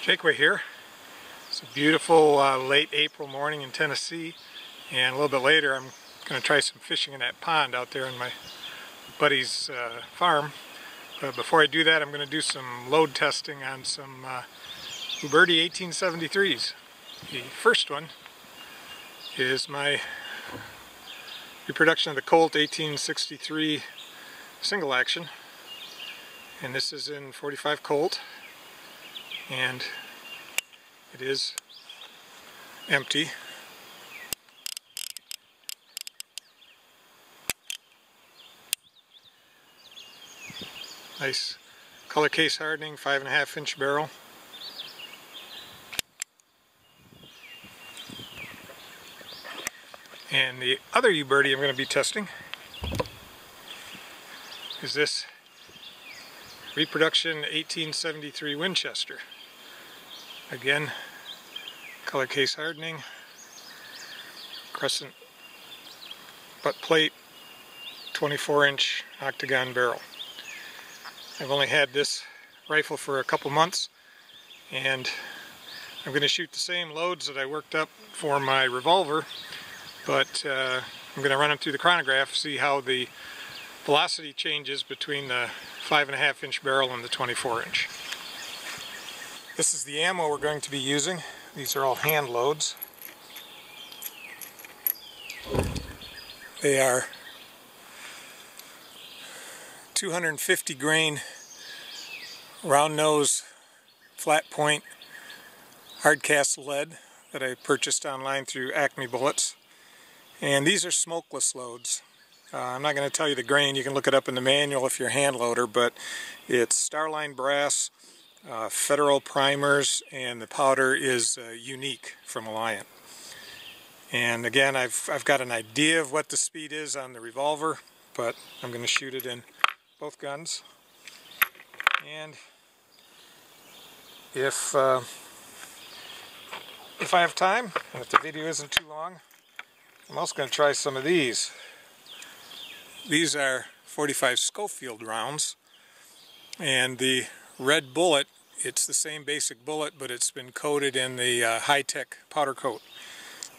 Jakeway here. It's a beautiful late April morning in Tennessee, and a little bit later I'm going to try some fishing in that pond out there on my buddy's farm. But before I do that, I'm going to do some load testing on some Uberti 1873s. The first one is my reproduction of the Colt 1863 single action, and this is in 45 Colt, and it is empty. Nice color case hardening, 5.5 inch barrel. And the other Uberti I'm going to be testing is this reproduction 1873 Winchester. Again, color case hardening, crescent butt plate, 24-inch octagon barrel. I've only had this rifle for a couple months, and I'm going to shoot the same loads that I worked up for my Revolver, but I'm going to run them through the chronograph, see how the velocity changes between the 5.5 inch barrel and the 24-inch. This is the ammo we're going to be using. These are all hand loads. They are 250 grain round nose flat point hard cast lead that I purchased online through Acme Bullets. And these are smokeless loads. I'm not going to tell you the grain, you can look it up in the manual if you're a hand loader, but it's Starline brass, Federal primers, and the powder is unique from Alliant. And again, I've got an idea of what the speed is on the Revolver, but I'm going to shoot it in both guns. And if I have time, and if the video isn't too long, I'm also going to try some of these. These are 45 Schofield rounds, and the red bullet, it's the same basic bullet, but it's been coated in the high-tech powder coat,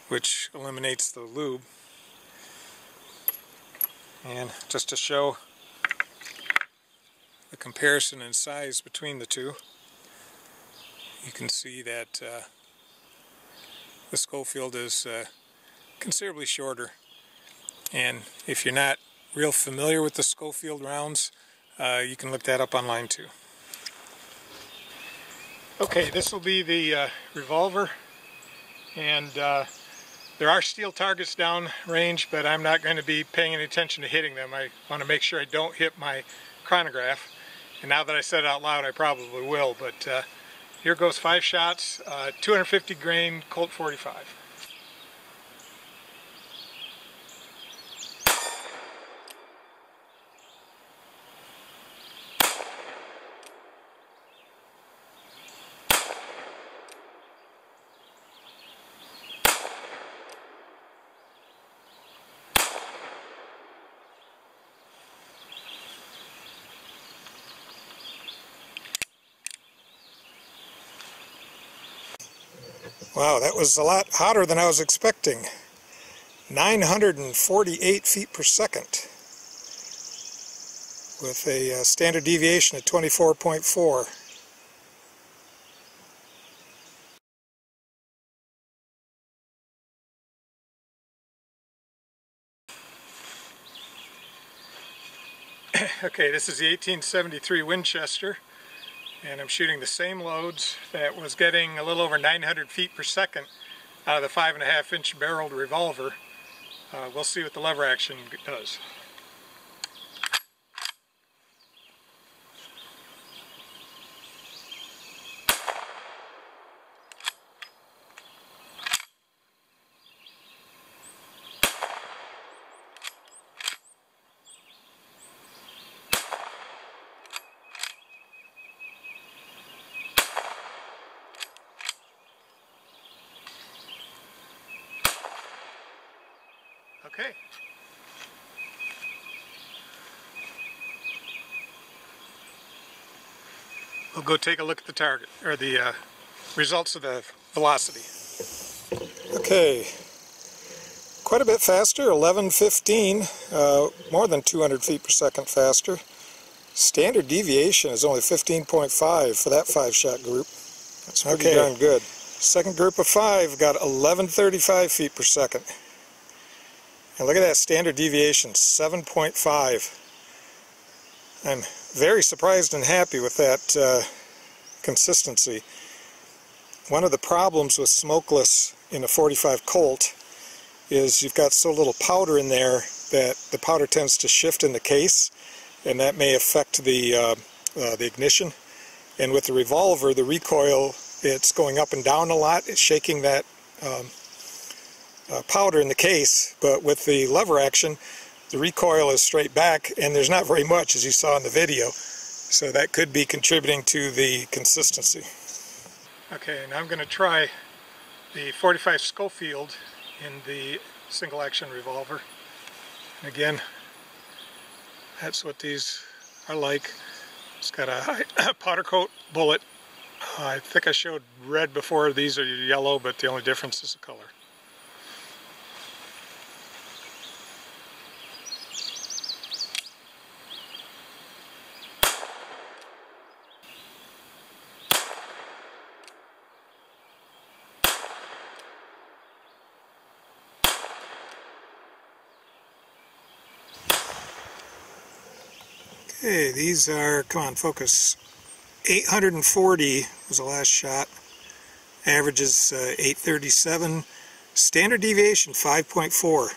which eliminates the lube. And just to show the comparison in size between the two, you can see that the Schofield is considerably shorter. And if you're not real familiar with the Schofield rounds, you can look that up online too. Okay, this will be the Revolver, and there are steel targets down range, but I'm not going to be paying any attention to hitting them. I want to make sure I don't hit my chronograph, and now that I said it out loud I probably will, but here goes 5 shots, 250 grain Colt 45. Wow, that was a lot hotter than I was expecting. 948 feet per second with a standard deviation of 24.4. Okay, this is the 1873 Winchester, and I'm shooting the same loads that was getting a little over 900 feet per second out of the 5.5 inch barreled Revolver. We'll see what the lever action does. Okay. We'll go take a look at the target, or the results of the velocity. Okay, quite a bit faster, 1115, more than 200 feet per second faster. Standard deviation is only 15.5 for that 5-shot group. That's pretty darn good. Second group of 5 got 1135 feet per second. And look at that standard deviation, 7.5. I'm very surprised and happy with that consistency. One of the problems with smokeless in a 45 Colt is you've got so little powder in there that the powder tends to shift in the case, and that may affect the ignition. And with the Revolver, the recoil, it's going up and down a lot. It's shaking that powder in the case, but with the lever action, the recoil is straight back, and there's not very much, as you saw in the video. So that could be contributing to the consistency. Okay, now I'm going to try the 45 Schofield in the single action Revolver. And again, that's what these are like. It's got a powder coat bullet. I think I showed red before. These are yellow, but the only difference is the color. Okay, these are, come on, focus. 840 was the last shot. Average is 837. Standard deviation 5.4.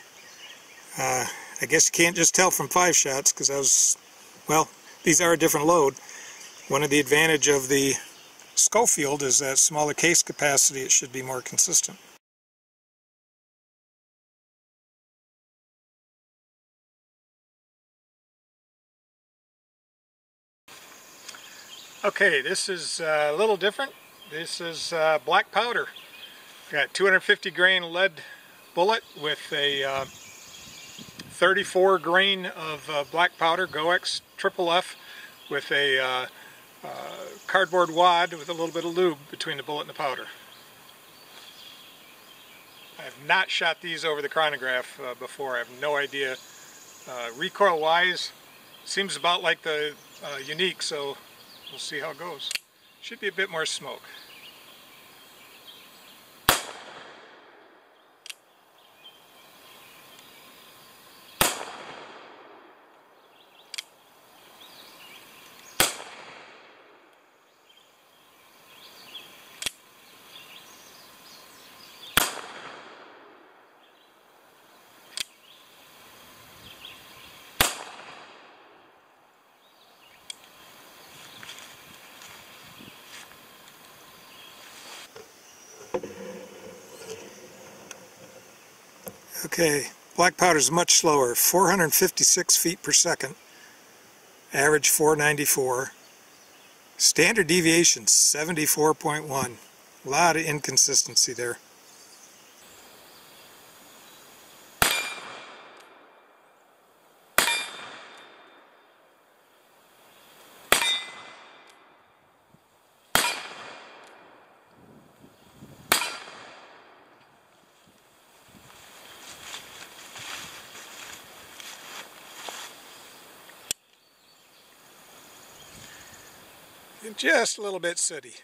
I guess you can't just tell from 5 shots because I was, well, these are a different load. One of the advantage of the Schofield is that smaller case capacity, it should be more consistent. Okay, this is a little different. This is black powder. Got 250 grain lead bullet with a 34 grain of black powder, GoX Triple F, with a cardboard wad with a little bit of lube between the bullet and the powder. I have not shot these over the chronograph before. I have no idea. Recoil wise, seems about like the Unique, so we'll see how it goes. Should be a bit more smoke. Okay, black powder is much slower, 456 feet per second, average 494, standard deviation 74.1, a lot of inconsistency there. And just a little bit sooty.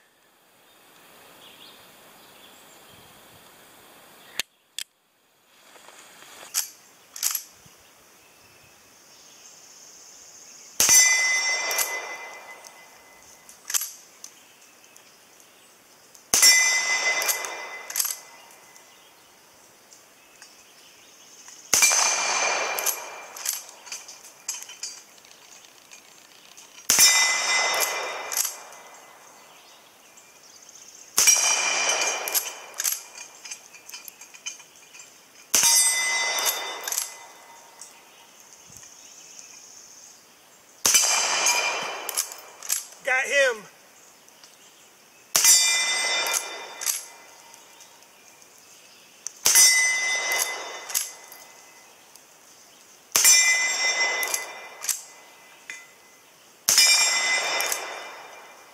Got him.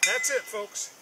That's it, folks.